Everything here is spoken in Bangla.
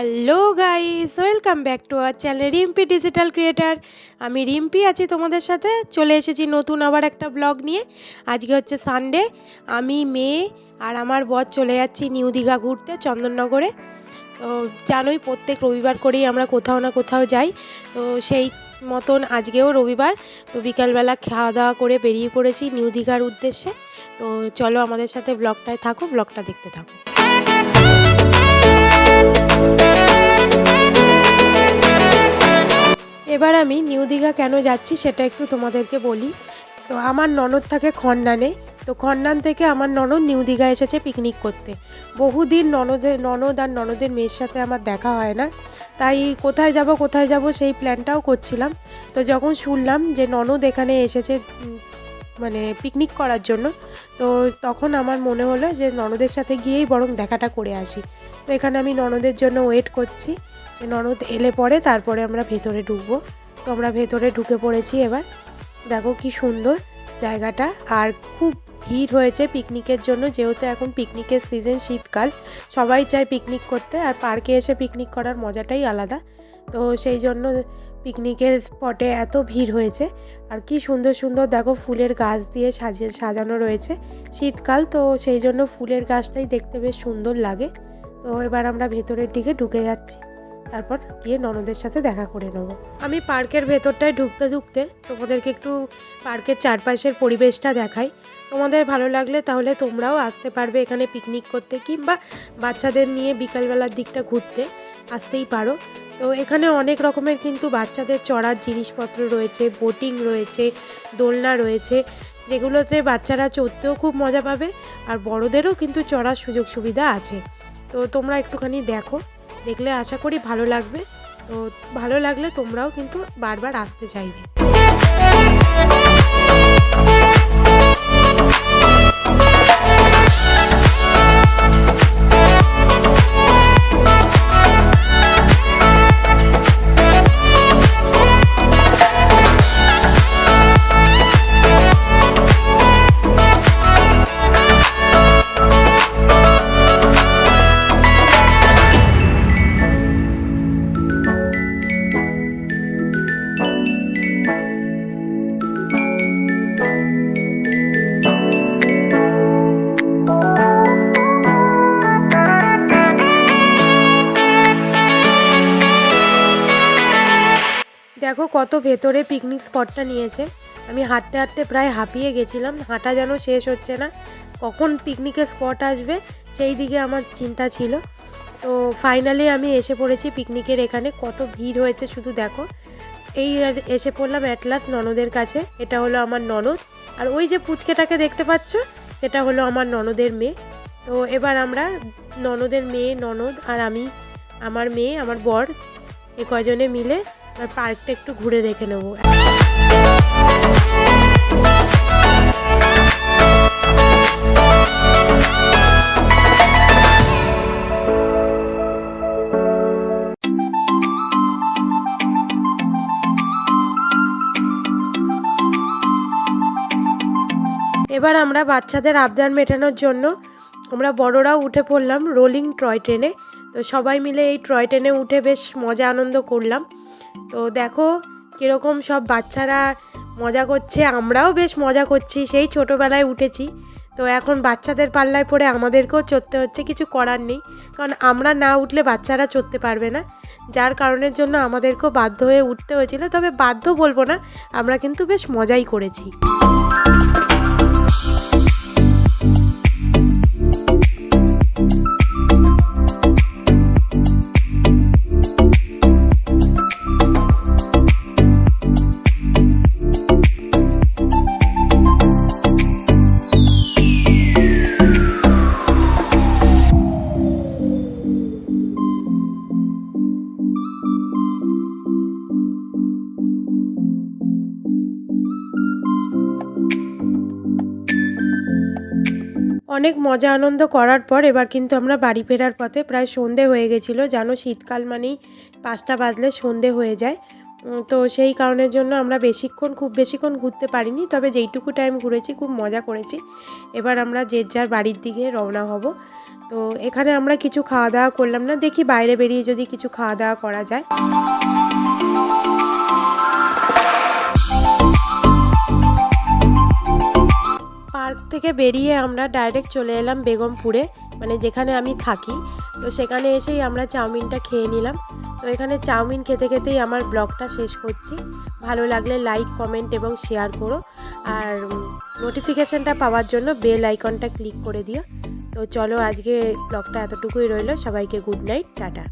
Hello guys, welcome back to our channel Rimpi digital creator. আমি রিম্পি আছি তোমাদের সাথে। চলে এসেছি নতুন আবার একটা ব্লগ নিয়ে। আজকে হচ্ছে সানডে। আমি মেয়ে আর আমার বর চলে যাচ্ছি নিউ দীঘা ঘুরতে চন্দননগরে। তো জানোই প্রত্যেক রবিবার করেই আমরা কোথাও না কোথাও যাই। তো সেই মতন আজকেও রবিবার, তো বিকালবেলা খাওয়া দাওয়া করে বেরিয়ে পড়েছি নিউ দীঘার উদ্দেশ্যে। তো চলো আমাদের সাথে ব্লগটায় থাকো, ব্লগটা দেখতে থাকো। এবার আমি নিউ দীঘা কেন যাচ্ছি সেটা একটু তোমাদেরকে বলি। তো আমার ননদ থাকে খন্ডানে। তো খন্ডান থেকে আমার ননদ নিউ দীঘা এসেছে পিকনিক করতে। বহুদিন ননদ আর ননদের মেয়ের সাথে আমার দেখা হয় না, তাই কোথায় যাব সেই প্ল্যানটাও করছিলাম। তো যখন শুনলাম যে ননদ এখানে এসেছে মানে পিকনিক করার জন্য, তো তখন আমার মনে হলো যে ননদের সাথে গিয়েই বরং দেখাটা করে আসি। তো এখানে আমি ননদের জন্য ওয়েট করছি। ননদ এলে পরে তারপরে আমরা ভেতরে ঢুকবো। তো আমরা ভেতরে ঢুকে পড়েছি। এবার দেখো কি সুন্দর জায়গাটা, আর খুব ভিড় হয়েছে পিকনিকের জন্য, যেহেতু এখন পিকনিকের সিজন, শীতকাল, সবাই চায় পিকনিক করতে, আর পার্কে এসে পিকনিক করার মজাটাই আলাদা। তো সেই জন্য পিকনিকের স্পটে এত ভিড় হয়েছে। আর কি সুন্দর সুন্দর দেখো ফুলের গাছ দিয়ে সাজানো রয়েছে। শীতকাল তো সেই জন্য ফুলের গাছটাই দেখতে বেশ সুন্দর লাগে। তো এবার আমরা ভেতরের দিকে ঢুকে যাচ্ছি, তারপর গিয়ে ননদের সাথে দেখা করে নেব। আমি পার্কের ভেতরটায় ঢুকতে ঢুকতে তোমাদেরকে একটু পার্কের চারপাশের পরিবেশটা দেখাই। তোমাদের ভালো লাগলে তাহলে তোমরাও আসতে পারবে এখানে পিকনিক করতে, কিংবা বাচ্চাদের নিয়ে বিকালবেলার দিকটা ঘুরতে আসতেই পারো। তো এখানে অনেক রকমের কিন্তু বাচ্চাদের চড়ার জিনিসপত্র রয়েছে, বোটিং রয়েছে, দোলনা রয়েছে, যেগুলোতে বাচ্চারা চড়তেও খুব মজা পাবে, আর বড়দেরও কিন্তু চড়ার সুযোগ সুবিধা আছে। তো তোমরা একটুখানি দেখো, দেখলে আশা করি ভালো লাগবে। তো ভালো লাগলে তোমরাও কিন্তু বারবার আসতে চাইবে। দেখো কত ভেতরে পিকনিক স্পটটা নিয়েছে। আমি হাঁটতে হাঁটতে প্রায় হাঁপিয়ে গেছিলাম, হাঁটা যেন শেষ হচ্ছে না, কখন পিকনিকের স্পট আসবে সেই দিকে আমার চিন্তা ছিল। তো ফাইনালি আমি এসে পড়েছি পিকনিকের এখানে। কত ভিড় হয়েছে শুধু দেখো। এই এসে পড়লাম অ্যাট লাস্ট ননদের কাছে। এটা হলো আমার ননদ, আর ওই যে পুচকেটাকে দেখতে পাচ্ছ সেটা হলো আমার ননদের মেয়ে। তো এবার আমরা ননদের মেয়ে, ননদ আর আমি, আমার মেয়ে, আমার বর, এ কয়জনে মিলে আর পার্কটা একটু ঘুরে দেখে নেব। এবার আমরা বাচ্চাদের আবদার মেটানোর জন্য আমরা বড়রাও উঠে পড়লাম রোলিং টয় ট্রেনে। তো সবাই মিলে এই টয় ট্রেনে উঠে বেশ মজা আনন্দ করলাম। তো দেখো কীরকম সব বাচ্চারা মজা করছে, আমরাও বেশ মজা করছি, সেই ছোটোবেলায় উঠেছি। তো এখন বাচ্চাদের পাল্লায় পড়ে আমাদেরকেও চড়তে হচ্ছে, কিছু করার নেই, কারণ আমরা না উঠলে বাচ্চারা চড়তে পারবে না, যার কারণের জন্য আমাদেরকেও বাধ্য হয়ে উঠতে হয়েছিল। তবে বাধ্য বলবো না, আমরা কিন্তু বেশ মজাই করেছি। অনেক মজা আনন্দ করার পর এবার কিন্তু আমরা বাড়ি ফেরার পথে, প্রায় সন্ধে হয়ে গেছিলো। জানো শীতকাল মানেই 5টা বাজলে সন্ধে হয়ে যায়। তো সেই কারণের জন্য আমরা খুব বেশিক্ষণ ঘুরতে পারিনি, তবে যেইটুকু টাইম ঘুরেছি খুব মজা করেছি। এবার আমরা যে যার বাড়ির দিকে রওনা হব। তো এখানে আমরা কিছু খাওয়া দাওয়া করলাম না, দেখি বাইরে বেরিয়ে যদি কিছু খাওয়া দাওয়া করা যায়। পার্ক থেকে বেরিয়ে আমরা ডাইরেক্ট চলে এলাম বেগমপুরে, মানে যেখানে আমি থাকি। তো সেখানে এসেই আমরা চাউমিনটা খেয়ে নিলাম। তো এখানে চাউমিন খেতে খেতেই আমার ব্লগটা শেষ করছি। ভালো লাগলে লাইক, কমেন্ট এবং শেয়ার করো, আর নোটিফিকেশানটা পাওয়ার জন্য বেল আইকনটা ক্লিক করে দিও। তো চলো, আজকে ব্লগটা এতটুকুই রইলো। সবাইকে গুড নাইট, টাটা।